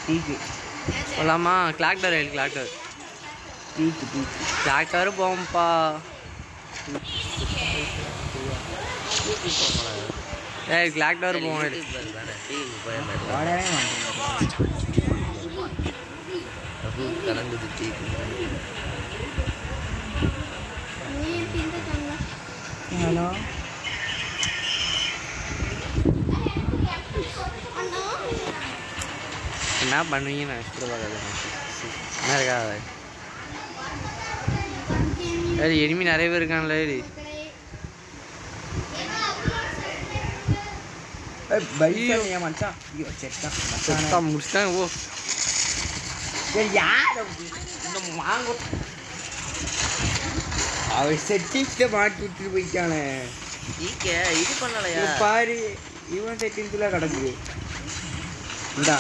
டீக்கு போகலாமா? Clock tower எழுதி கிளாக் டவர் டீக்கு கிளாக் டவர் போவோம்ப்பா. ஏய் கிளாக் டவர் போவோம். ஓடவே கலங்குது டீக்கு. ஹலோ என்ன பண்ணுவீங்க? நான் கூட பார்க்காது என்ன இருக்காது. சரி எனிமி நிறைய பேர் இருக்காங்களே. முடிச்சுட்டாங்க. ஓ அவர் செட்டிங்ஸ்ல மாட்டி விட்டுட்டு போயிட்டானே. இது பண்ணலையா பாரு, இவன் செட்டிங்ஸ்ல கிடக்குது. இந்தா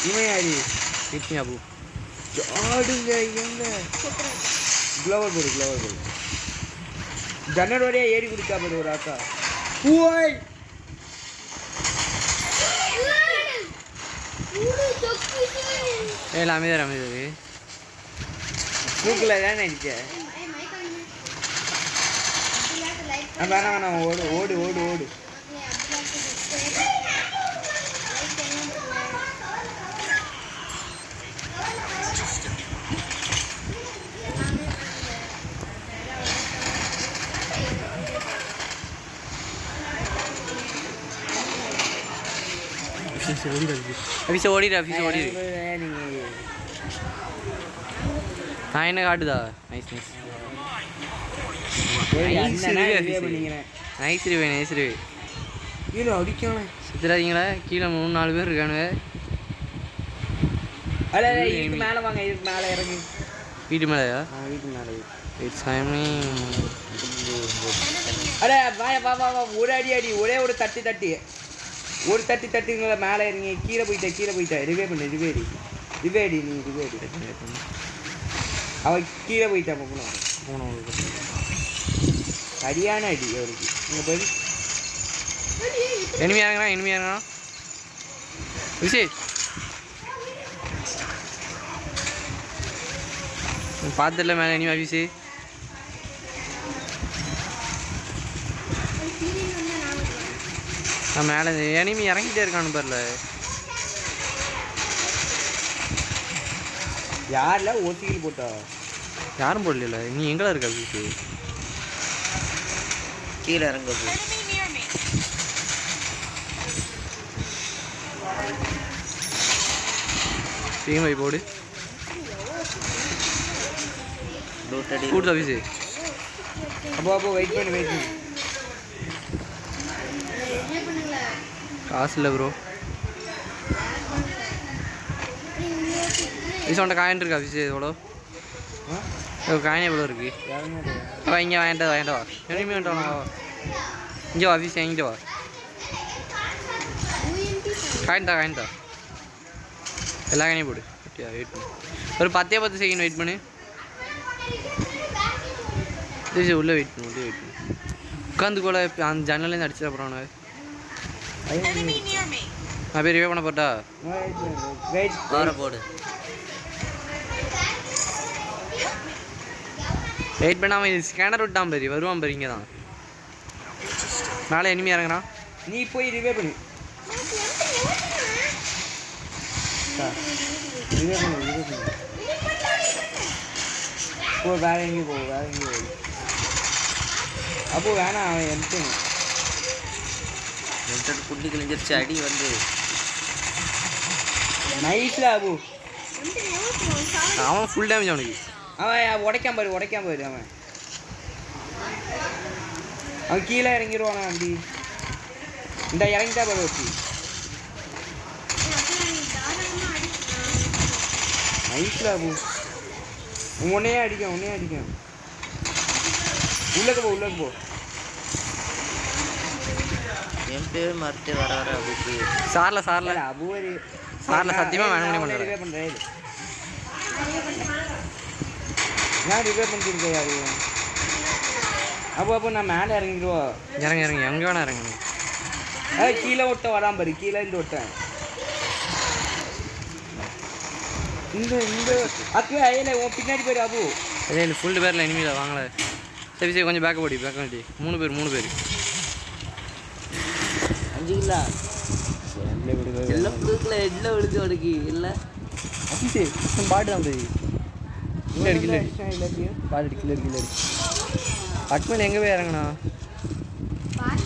இவன் யாரு? அபு ஆடுங்க. எங்க க்ளோவர் போடு ஜன்னல் வரையா ஏறி குடிக்கா போடு ஒரு ஆக்கா. ஓய் அமைதியார் தூக்கில் தானே இருக்க. வேணாம் ஓடு ஓடு ஓடு ஓடு. ஓடிடு. நான் என்ன காட்டுதா? நைஸ் கீழே அடிக்கணும். சுத்துறாதீங்களா? கீழே 3-4 பேர் இருக்கானுங்க. இதுக்கு மேலே வாங்க, இதுக்கு மேலே இறங்கி. வீட்டு மேலேயா? வீட்டு மேலே. அடே வா ஒரு அடி ஒரே ஒரு தட்டி தட்டுங்கள மேலே இறங்கி. கீழே போயிட்டா ரிவே பண்ணு. ரிவேடி அவ கீழே போயிட்டா. சரியான அடி அவருக்கு. இங்கே போய் இனிமையாங்கண்ணா விஜய் பார்த்துல மேலே இனிமே ஆஃபீஸு. நான் மேலே இனிமே இறங்கிட்டே இருக்கான்னு பாருல. யாரில் ஓசிக்கில் போட்டா? யாரும் போடல. நீ எங்கடா இருக்க? ஆஃபீஸு கீழே இறங்க. போய் போடு கூட்டு ஆஃபீஸு. அப்போ வெயிட் பண்ணு. காசு இல்லை ப்ரோ. விசோண்ட காயின் இருக்கு ஆஃபீஸு. எவ்வளோ காயின் எவ்வளோ இருக்கு? இங்கே வாங்கிட்டு வா. இனிமே வேண்டாம். இங்கே வா ஆஃபீஸ் வாங்கிட்டு வா. காயின் தா எல்லா காயினையும் போடு. வெயிட் பண்ணு. ஒரு 10 செகண்ட் வெயிட் பண்ணு. உள்ளே வெயிட் பண்ணு. உட்காந்து கூட அந்த ஜன்னலேருந்து அடிச்சு அப்புறம் நான் போய் ரிவே பண்ண போட்டா போடு. வெயிட் பண்ணாமல் இது ஸ்கேனர் விட்டான் பாரு. வருவான் பாரு. இங்கே தான் மேலே எனிமி இறங்குறான். நீ போய் ரிவே பண்ணு. வேற எங்கேயும் போ. அப்போ வேணாம். அவன் என்கிட்ட புள்ளி கிழிஞ்சிருச்சு. அடி வந்து நைஸ்ல அபு. அவன் ஃபுல் டேமேஜ். அவன் உடைக்காம பாரு. அவன் கீழே இறங்கிடுவானா? அப்படி இந்த இறங்கிட்டா பாரு. ஓகே நைஸ்ல அபு. உன்னே அடிக்கும். உள்ளக்கு போ. என் பேர் மறுத்து வர அபுக்கு. சார்ல அபு சத்தியமாக வேணும் பண்ணுறேன். நான் ரிவே பண்ணிருக்கேன். அது அப்போ நான் மேலே இறங்கிடுவா. இறங்க எங்கே வேணா இறங்கணும். கீழே ஒட்ட வராம பாரு. கீழே இருந்து ஒட்டேன். இந்த அக்கு ஐயில உன் பின்னாடி போயிடு அபு. இல்லை இல்லை ஃபுல் பேரில் இனிமேல் வாங்கல. சரி சரி கொஞ்சம் பேக்கப் ஓடி 3 பேர் 5 கிலோ எல்லாம் புதுக்கில் ஹெட்டில் விழுந்து உனக்கு இல்லை அபிஷே பாட்டு தான் போய் கில்லடி பாட்டு கில்லடி அட்மன் எங்கே போய் இறங்கண்ணா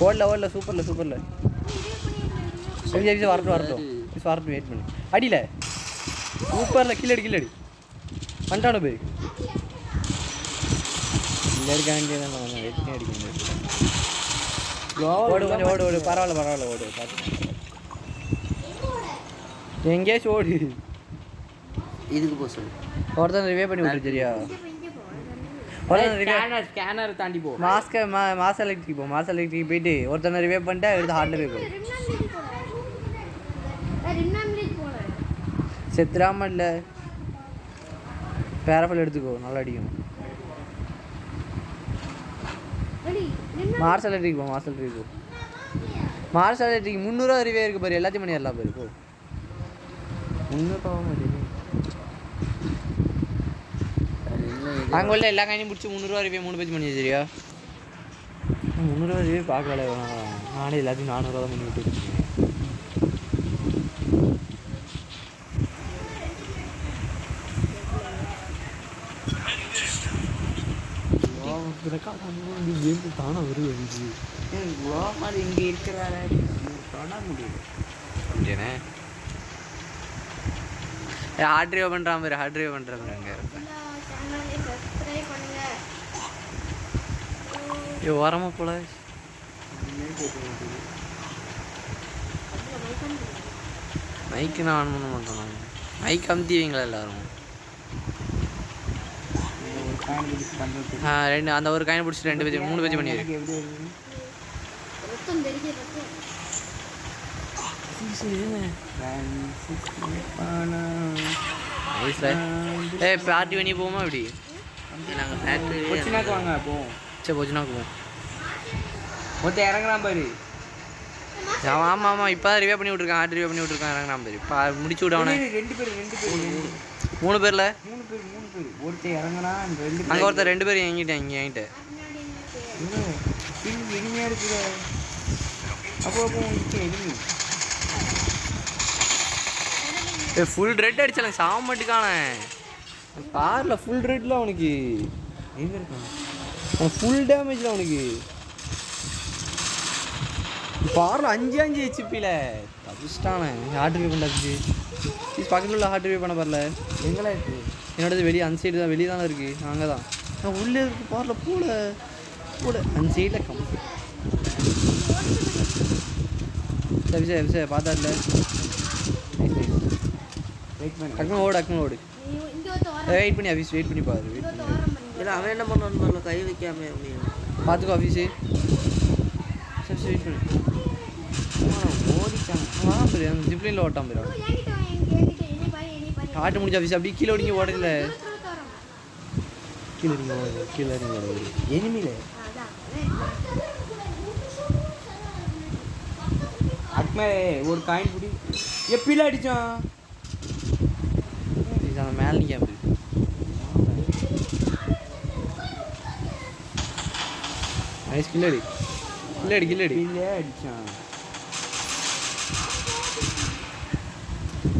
ஓடல சூப்பரில் வரட்டும் வெயிட் பண்ணு அடியில் சூப்பரில் கில்லடி வந்துட்டானோ போய் கில்லடிக்காண்டி தான் வெயிட் பண்ணி அடிக்க முடியாது. ஓடு பரவாயில்ல ஓடு பார்த்து எங்கேயாச்சும் ஓடு. இதுக்கு போக சொல்லு. ஒருத்தன் ரிவே பண்ணி விட்டு சரியா ஸ்கேனர் தாண்டி போ. மாஸ் எலக்ட்ரிக் போயிட்டு ஒருத்தனை ரிவே பண்ணிட்டு எடுத்து ஹார்ட்ல போய் போடு. செத்துராம இல்லை பேரஃபல் எடுத்துக்கோ நல்லா அடிக்கும். மார்ஸ் எலக்ட்ரிக் போ 300 ரிவே இருக்கு பாரு எல்லாத்தையும் பண்ணிடலாம் பாரு போ 300 அங்கே உள்ள எல்லா காயினையும் பிடிச்சி 300 ரிவே 3 பேஜ் பண்ணி சரியா 300 ரிவே பார்க்கல நானே எல்லாத்தையும் 400 தான் பண்ணி விட்டு தானே வருது இங்கே இருக்கிறார தொட முடியுது அப்படியானே ஹார்ட் ரிவே பண்ணுறான் பாரு அங்கே ஓரமாக போல மைக்கு நான் ஆன் பண்ண மாட்டேன் நான் மைக் அமுத்திவீங்களா எல்லாரும் ரெண்டு அந்த ஒரு காயின் பிடிச்சி 2 பேஜ் 3 பேஜ் பண்ணிடு பார்ட்டி பண்ணி போமா இப்படி நாங்கள் ஃபேக்ட்ரி கொச்சினாக்கு வாங்க போவோம். சரி கொச்சினாக்கு போவோம். மொத்தம் இறங்குறான் பாரு. ஆமாம் இப்போ தான் ரிவே பண்ணி விட்ருக்கான் ஹார்ட் ரிவே பண்ணி விட்ருக்கான் இறங்குறான் பாரு முடிச்சு விடவனே 2 பேர் 3 பேரில் 3 பேர் ஒருத்தர் இறங்குறான் 2 அங்கே ஒருத்தர் 2 பேர் எங்கிட்ட இனிமையாக இருக்குற அப்போ எதுவுமே ஃபுல் ரெட் அடிச்சாலும் சாமட்டுக்கான காரில் ஃபுல் ரெட்டில் அவனுக்கு எங்கே இருக்கான் ஃபுல் டேமேஜில் அவனுக்கு காரில் 5 ஹெச்பியில் தப்பிச்சிட்டானே ஹார்ட் ரிவே பண்ணாச்சு பக்கத்தில் உள்ள ஹார்ட் ரிவே பண்ண பாரல எங்கெல்லாம் இருக்குது என்னோடது வெளியே அந்த சைடு தான் வெளியே தானே இருக்குது அங்கே தான் நான் உள்ளே இருக்கு பாரில் போல அந்த சைடில் கம்மி சரி பார்த்தா இல்லை டக்குனு ஓடு வெயிட் பண்ணி ஆஃபீஸ் வெயிட் பண்ணி பாரு இல்லை அவன் என்ன பண்ணணும் கை வைக்காம அப்படின்னு பார்த்துக்கோ ஆஃபீஸு சரி வெயிட் பண்ணி ஓடிட்டான் சரி அந்த ஜிப்லைனில் ஓட்டான் போயிடும் ஆட்டு முடிஞ்ச ஆஃபீஸ் அப்படி கீழே ஒடிங்க ஓடல கீழே ஓடு எனிமில அக்மே ஒரு காயின் பிடி எப்படில அடிச்சான் அந்த மேலே நிற்காம நைஸ் கில்லடி அடிச்சான்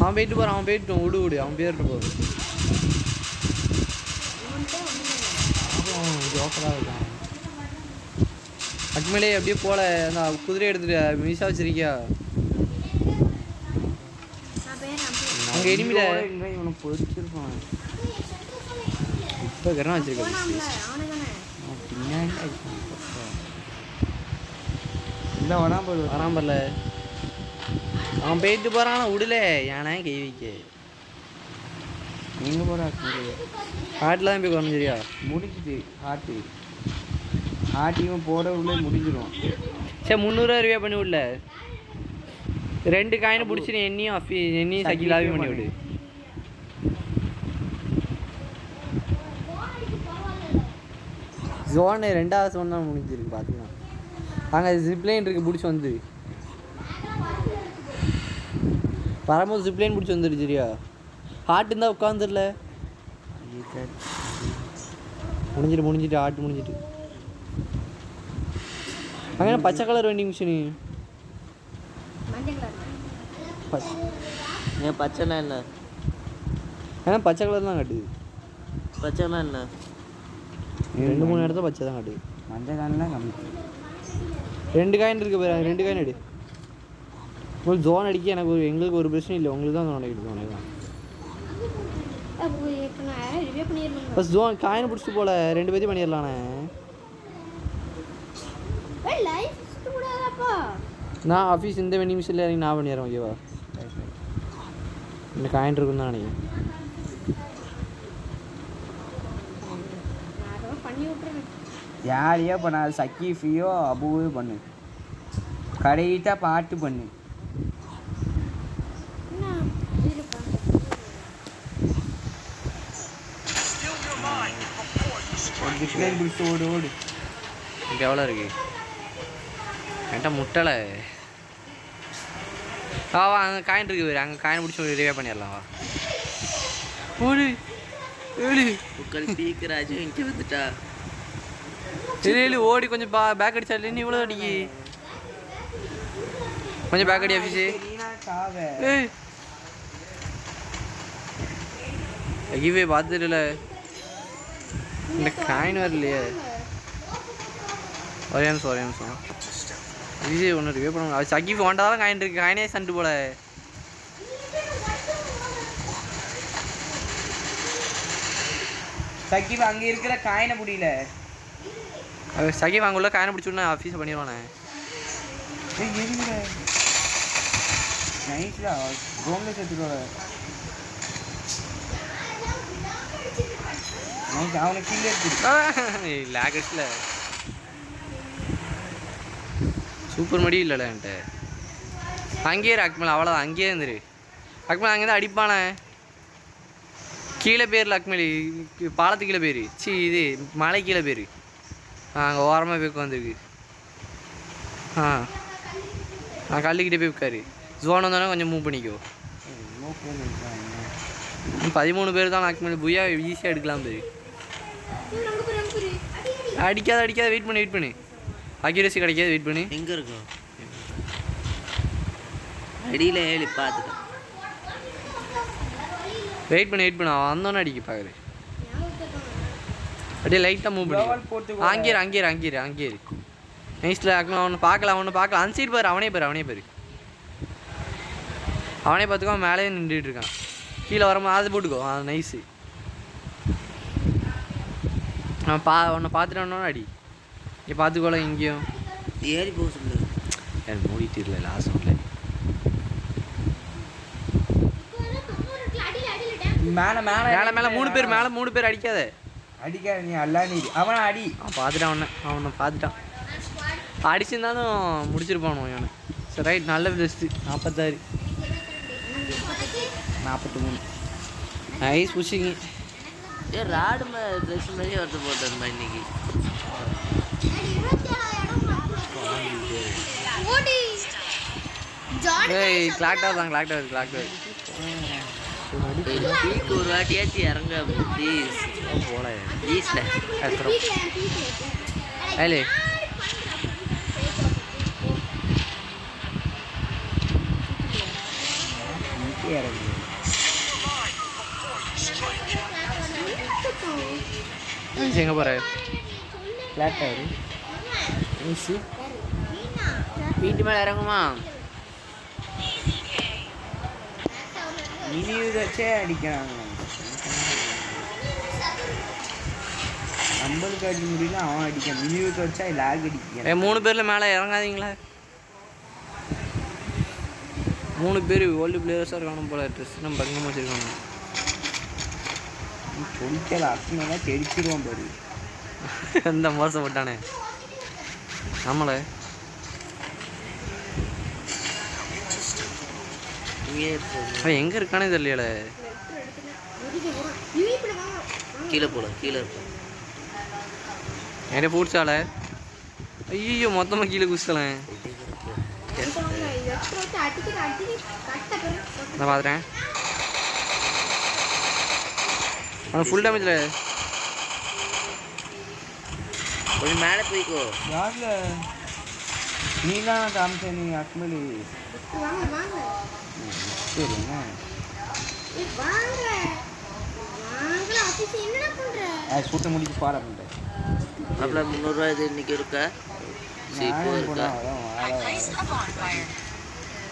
அவன் போயிட்டு விடு அவன் பேர்ட்டு போகுது ஜோக்கராக இருக்கான் அக்மேலே அப்படியே போல அந்த குதிரை எடுத்துட்டு மீசா வச்சிருக்கியா அங்கே இனிமையில இவனை பொறிச்சிருப்பான் இப்போ கரணம் வச்சிருக்கேன் பின்னாடி இல்லை வராம்பரில் அவன் போயிட்டு போகிறான் விடல ஏன்னா கை வைக்க எங்கே போகிறா காட்டில் தான் போய் வரணும் சரியா முடிஞ்சுது ஆட்டியும் போட உள்ளே முடிஞ்சிடும் சரி 300 ரிவே பண்ணி விடல 2 காயினை பிடிச்சி என்னையும் சகிலாவே பண்ணி விடு ஜோனு 2வது ஜோன் தான் முடிஞ்சிருக்கு பார்த்துக்கலாம் அங்கே ஜிப்லைன் இருக்குது பிடிச்சி வந்து வரும்போது ஜிப்லைன் பிடிச்சி வந்துடு சரியா ஹார்ட் இருந்தால் உட்காந்துடல முடிஞ்சிட்டு ஹார்ட் முடிஞ்சிட்டு. அங்கே பச்சை கலர் வெண்டிங் மிஷினு. ஏன் பச்சைனா என்ன? ஏன்னா பச்சை கலர் தான் காட்டுது. பச்சைனா என்ன? 2-3 இடத்துல பச்சை தான் காட்டுது. மஞ்சள் காயின்லாம் கம்மி. 2 காயின் இருக்கு பாரு, 2 காயின் எடு. உங்களுக்கு ஜோன் அடிக்க எங்களுக்கு ஒரு பிரச்சனை இல்லை, உங்களுக்கு தான் ஜோன் அடிக்கிட்டு ஜோனே தான். ஃபஸ்ட் ஜோன் காயின் பிடிச்சிட்டு போல 2 பேர்த்தையும் பண்ணிடலாண்ணே. நான் ஆஃபீஸ் இந்த வெண்டிங் மிஷினில் இறங்கி நான் பண்ணிடுறேன். ஓகேவா? இந்த காயின் இருக்குன்னு தான் நினைக்கிறேன். ஜாலியாக பண்ண சக்கீஃபியோ அபுவே பண்ணு, கடையிட்டா பாட்டு பண்ணு. டிஸ்பிளே பிடிச்சி ஓடு ஓடு. இங்கே எவ்வளோ இருக்கு என்கிட்ட முட்டலை. வா அங்கே காயின் இருக்கு பாரு, அங்கே காயின் பிடிச்சி ரிவே பண்ணிடலாம். வா ஓடு ஏழு உட்காந்து பீக்கராஜு இங்கே வந்துட்டா. ஏழு ஓடி கொஞ்சம் பேக் அடிச்சா இல்லை நீ இவ்வளோ அடிக்கி கொஞ்சம் பேக் அடி ஆஃபீஸு. ஐயவே பார்த்துட்டுல இந்த காயின் வரலையே. ஒரே நிமிஷம் விஜய் ஒன்று ரிவே பண்ணுவாங்க. அது சக்கிஃபி ஒன்றாதான் காயின் இருக்கு, காயினே சண்டு போல. சக்கீஃப் அங்கே இருக்கிற காயினை முடியல. சக்கீஃப் அங்கே உள்ள காயினை பிடிச்சி விட்டு ஆஃபீஸை பண்ணிடுவானே. நைட்ல ரோம்ல சேர்த்துருவாங்க. நைட் அவனை கீழே எடுத்து லேகஸ்ல சூப்பர் மடி இல்லைல்ல என்கிட்ட. அங்கேயே அக்மல் அவ்வளோதான், அங்கேயே இருந்துரு. அக்மல் அங்கே தான் அடிப்பானே. கீழே பேர் அக்மல், பாலத்து கீழே பேர். இது மலை கீழே பேர். அங்கே ஓரமாக போய் உட்காந்துருக்கு. கல்லுக்கிட்டே போய் உட்காரு. ஜோன் வந்தோடனே கொஞ்சம் மூவ் பண்ணிக்கோ. 13 பேர் தான் அக்மல். புயா ஈஸியாக எடுக்கலாம் பேர். அடிக்காத வெயிட் பண்ணு. அக்யூரசி கிடைக்காது, வெயிட் பண்ணி. எங்கே இருக்கும்? அடியில் ஏழு பார்த்துக்க. வெயிட் பண்ணு அவன் வந்தோன்னே அடிக்க பார்க்குது. அப்படியே லைட்டாக மூவ் பண்ணி அங்கேரு. நைஸில் அவனை பார்க்கல. அன்சைட் பாரு, அவனே பாரு. அவனே பார்த்துக்கோ, மேலேயே நின்றுட்டு இருக்கான். கீழே வரமா அது போட்டுக்கோ. நைஸு. உன்னை பார்த்துட்டு அடி. இங்கே பார்த்துக்கோல இங்கேயும் ஏறி போக சொல்லு. எனக்கு மூடிட்டு இல்லை லாஸ்ட் ஒன்றில். மேலே 3 பேர் அடிக்காத. நீ அல்லா நீ அவனை அடி. அவனை பார்த்துட்டான். அடிச்சிருந்தாலும் முடிச்சிருப்பானோ இவனை. சரி ரைட், நல்ல பெஸ்ட்டு. 46 43 நைஸ் புஷிங்க. ராடு ட்ரெஸ் மாதிரி ஒருத்தர் போட்டிருந்தா இன்னைக்கு. கிளாக் டவர் வீக்கு ஒரு வாட்டியாச்சு இறங்க ப்ளீஸ். போல ப்ளீஸ்ல ஏலே எங்கே போகிற? கிளாக் டவர் வீட்டு மேலே இறங்குமா? மினி வச்சே அடிக்கிறாங்க. நம்மளுக்கு அடிக்க முடியல, அவன் அடிக்க. மினி வச்சா லேக் அடிக்க. 3 பேரில் மேலே இறங்காதீங்களா? 3 பேர் ஓல்டு பிளேயர்ஸாக இருக்கானு போல. ட்ரெஸ் நம்ம பங்கமாக வச்சுருக்காங்க. சொல்லிக்கல அசுனா தெரிச்சிருவான் பாரு. எந்த மோசப்பட்டானே நம்மள. எங்கே இருக்கானே தெரியல. கீழே இருக்கும். என்கிட்ட பூட்ஸால. ஐயோ மொத்தமாக கீழே குதிச்சலேன். நான் பார்த்துட்டேன். அவன் ஃபுல் டேமேஜில். கொஞ்சம் மேலே போய்க்கோ. யாரில் நீ தான் காமிச்ச நீ அக்மலி. சரிண்ணா சூட்டை முடிச்சு பாட பண்ணுறேன். அப்புறம் 300 ரூபா இது இன்னைக்கு இருக்கா? இப்போ இருக்கா?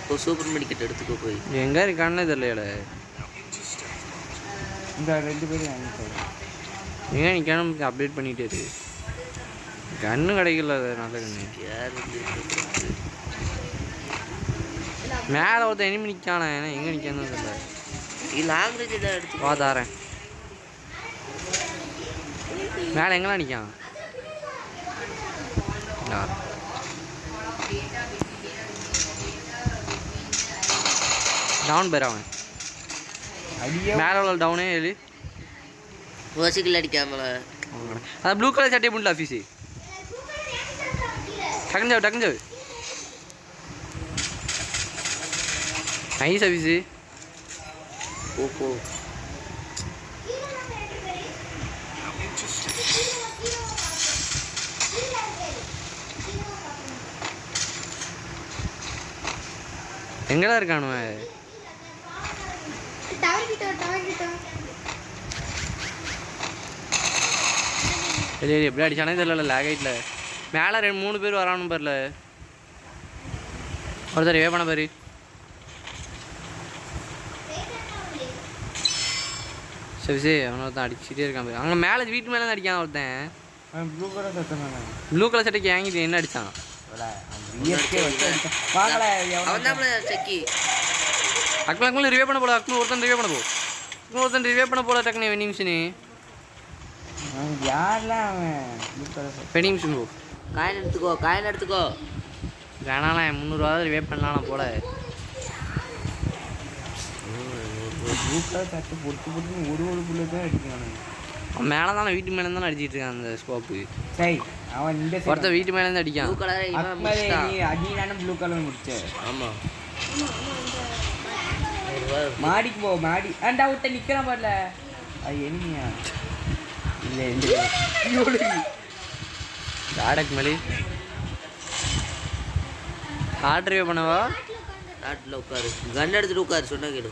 இப்போ சூப்பர் மெடிக்கெட் எடுத்துக்கோ போய். எங்கே இருக்கானே தெரியல. இந்த 2 பேரும் வாங்கிட்டு எங்கே நிற்கானு அப்டேட் பண்ணிகிட்டே இருக்கு. கன்று கிடைக்கல. நல்ல கன்று யார் மேலே ஒருத்தர் எனிமி நிற்கானே. ஏன்னா எங்கே நிற்கான்னு தெரியல. லாங் ரேஞ்ச் தான் எடுத்து வா தாரேன். மேலே எங்கெல்லாம் நிற்கான்? டவுன் பேர் அவன். மேலே உள்ள டவுனே எழு. வசிக்கல் அடிக்காமல. அதான் ப்ளூ கலர் சட்டை பண்ணல ஆஃபீஸு. டக்குஞ்சாவு நைஸ் ஆஃபீஸு. ஓப்போ எங்கடா இருக்கானுவன்? சரி எப்படி அடிச்சானே தெரியல. லேக் ஆகிட்டில் மேலே 2-3 பேர் வரானு பாருல. ஒருத்தர் வே பண்ண பாரு. சரி அவனை ஒருத்தன் அடிச்சுட்டே இருக்கான் பாரு. அங்கே மேலே வீட்டு மேலே தான் அடிக்கான் ஒருத்தன். ப்ளூ கலர் சட்டை ப்ளூ கலர் சட்டைக்கு வாங்கிட்டு என்ன அடித்தான்? அக்மல் ரிவே பண்ண போல. அக்மல் ஒருத்தன் ரிவே பண்ண போ. ஒருத்தன் ரிவே பண்ண போல. டக்குனு வெண்டிங் மிஷினு யாரெல்லாம் அவன் ப்ளூ கலர் வெண்டிங் மிஷின் போ. காயின் எடுத்துக்கோ. வேணாண்ணா 300 ரூபா ரிவே பண்ணலாம் போல. ப்ளூ கலர் சட்டை பொறுத்து ஒரு புள்ள தான் அடிக்கிறானு. அவன் மேலே தானே வீட்டு மேலே தானே அடிச்சிட்டு இருக்கான் அந்த ஸ்கோப்பு. சரி அவன் இந்த ஒருத்தர் வீட்டு மேலேருந்து அடிக்கான். ப்ளூ கலர் நீ அடினாலும் ப்ளூ கலர் முடிச்ச. ஆமாம் மாடிக்கு போ. மாடி அண்டா விட்ட நிற்கிறான் பாருல. அது எனிமையா இல்லை ஆடக்கு மேலே ஆர்டர் பண்ணவா? நாட்டில் உட்காரு. கன் எடுத்துட்டு உட்காரு. சொன்னா கேடு.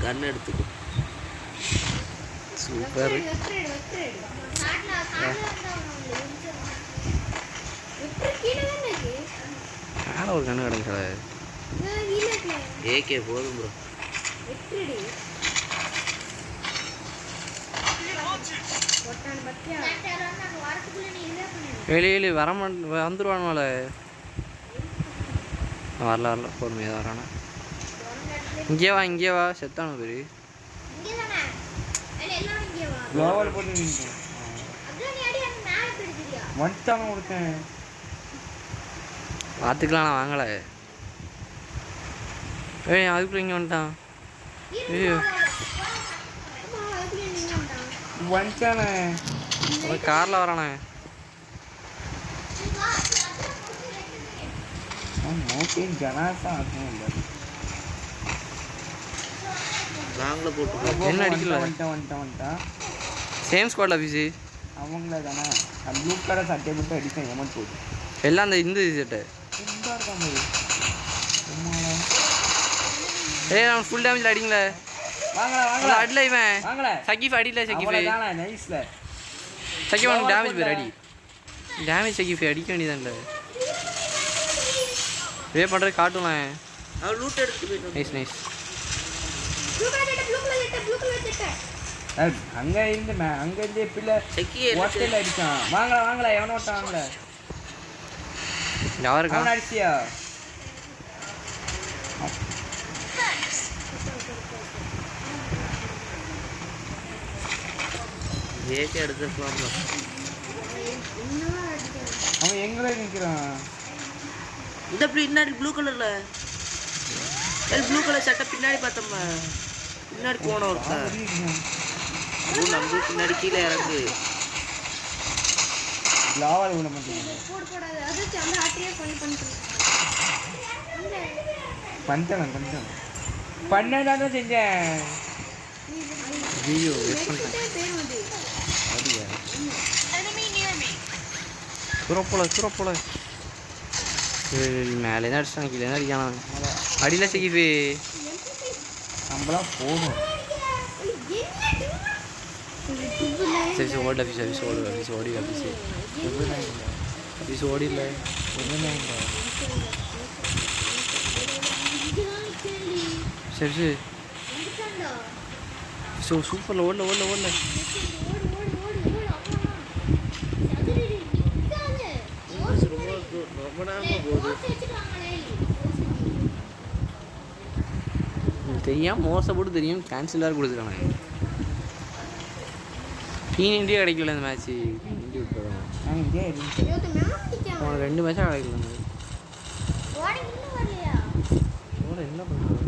கன் எடுத்துக்கோ. சூப்பர். மேலே ஒரு கண்ணு கிடக்குற. ஏகே போதும் ப்ரோ. வெளியே வர வந்துடுவானுவால. வரல பொறுமையாக தான் வரானா. இங்கே வா செத்தானு பேர். குளோவல் போட்டு வந்துட்டான் கொடுத்தேன். பார்த்துக்கலாம் நான் வாங்கலை. அதுக்குள்ள இங்கே வந்துட்டான். ஐயோ வந்துட்டானே. காரில் வரானே. ஜனாசா நாங்கள போட்டு என்ன அடிக்கல. வந்துட்டான். சேம் ஸ்குவாட் ஆஃபீஸு அவங்கள தானே. ப்ளூ கலர் சட்டை மட்டும் அடித்தேன். எமன் போட்டு எல்லாம் அந்த இந்த சட்டை. நான் ஃபுல் டேமேஜில் அடிங்களே. வாங்கல அடில இவன் சகிஃப் அடியில. சகிஃப் நைஸ்ல சகிஃப் அவனுக்கு டேமேஜ் பேர் அடி. டேமேஜ் சகிஃப் அடிக்க வேண்டியதான்ல. வே பண்ணுறது காட்டுலாம். அவன் லூட் எடுத்து போயிட்டு. நைஸ் அங்கே இருந்து பிள்ளை ஹோட்டலில் அடித்தான். வாங்கல எவனோ வாங்கல. யாருக்கா அவன் அடிச்சியா? ஏகே எடுத்துக்கலாம்ல. அவன் எங்கே நிற்கிறான்? இந்த பின்னாடி ப்ளூ கலரில் ப்ளூ கலர் சட்டை பின்னாடி பார்த்தோம்மா. பின்னாடி போனோம் ஒருத்தன். நம்ம பின்னாடி கீழே இறங்கு. லாவால் விட மாட்டேங்க. பண்ணிட்டான். பண்ணதான் தான் செஞ்சேன். ஐயோ வேஸ்ட் பண்ணிட்டேன். அப்படியா சூறப்போல மேலே தான் அடிச்சான், கீழே தான் அடிக்கானா. அடியில் சகிஃபு நம்மளாம் போகணும். சரி சரி ஓடி ஆஃபீஸ் ஓடி ஓடில சரி சரி சூப்பரில் ஓடல ரொம்ப நேரமாக போகுது. தெரியாமல் மோசப்பட்டு தெரியும் கேன்சலாக கொடுத்துருக்காங்க. இந்தியா கிடைக்கல இந்த மேட்ச்சு. இந்தியா விட்டுறோம். இங்கே இருந்துச்சு. உனக்கு 2 மேட்சாக கிடைக்கல. என்ன பண்ணுறது?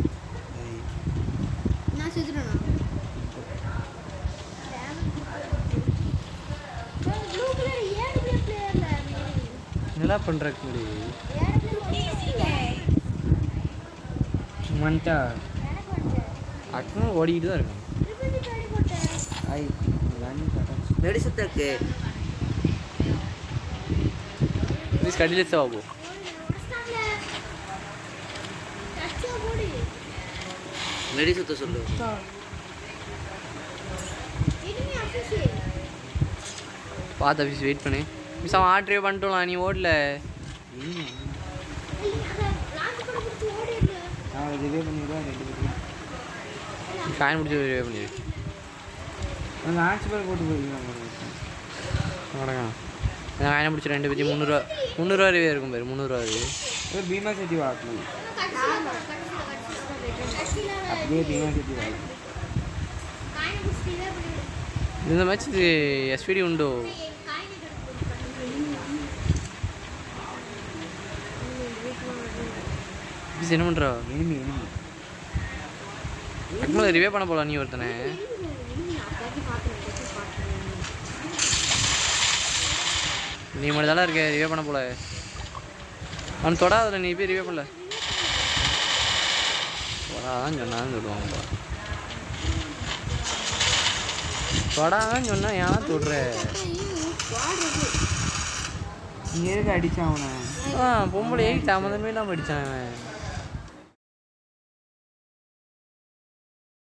நல்லா பண்ணுறக்கு முடியும். மண்டா அக்கனும் ஓடிக்கிட்டு தான் இருக்கான். நடிசத்தாக்கு ப்ளீஸ் கடியில் சாவோ. நடிசத்தை சொல்லு. பார்த்து ஆஃபீஸ் வெயிட் பண்ணு. மிஸ் அவன் ஆட்ரியே பண்ணிட்டோம். நீ ஓடல. நான் ரிவே பண்ணிடுவேன். 2 பேரும் காயின் முடிச்சு ரிவே பண்ணிடு. அந்த ஆட்சி பேர் போட்டு போயிருக்காங்க. வணக்கம். நான் காயினை முடிச்சு 2 பேரும் 300 ரிவே இருக்கும் பேர். 300 பீமா செட்டி வாக்கணும். அப்படியே பீமா செட்டி வாக்கணும். இந்த மேட்ச் எஸ்பிடி உண்டோ? என்ன பண்ணுறா? எனிமி அக்மலை ரிவே பண்ண போகலாம். நீ ஒருத்தனை நீ மட்டும் தானே இருக்க. ரிவே பண்ண போல. அவன் தொடாதில்ல. நீ போய் ரிவே பண்ணல. தொடாதான் சொன்னான்னு சொல்லுவாங்க. தொடாதான் சொன்னா ஏன்னா தொடுற. இங்கே எதுக்கு அடித்தான் அவனை? பொம்பளை சம்மந்தமே இல்லாமல் அடித்தான் அவன்.